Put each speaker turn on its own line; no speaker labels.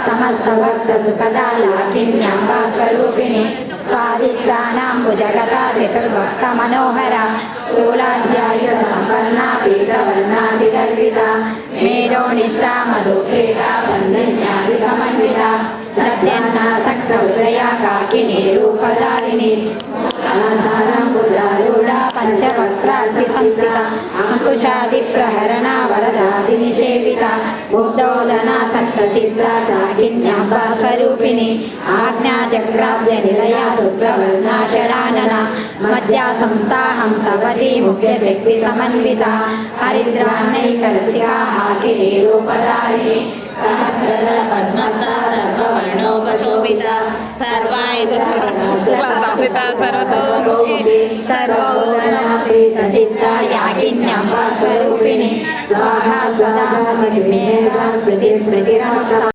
समस्त भक्त सुखदा लाकिन्याम्बा स्वरूपिणी स्वादिष्टानाम्बुजगता चतुर्भक्त मनोहरा शूलाध्यायुध संपन्ना पीतवर्णातिगर्विता मेरोनिष्ठा मधुप्रीता वन्दन्यादि समन्विता दध्यन्नासक्त हृदया काकिनी रूपधारिणी अलङ्कारम्बुजारूढा पञ्चवक्त्राग्नि संस्थिता अंकुशादिप्रहरणा वरदादिनिषेविता बुद्धोदना सप्तसिद्धा साकिन्याम्बा स्वरूपिणी आज्ञाचक्राब्जनिलया शुक्लवर्णा षडानना मज्जा संस्था हंसवती मुख्यशक्तिसमन्विता हरिद्रान्नैकरसिका हाकिनी रूपधारिणी
सहस्रदल पद्मस्था सर्ववर्णोपशोभिता सर्वायुधरक्षिता सर्वतोमुखी
सर्वोदनप्रीतचित्ता याकिन्याम्बा स्वरूपिणी स्वाहा स्वदा निर्मेधा स्मृतिरनुक्ता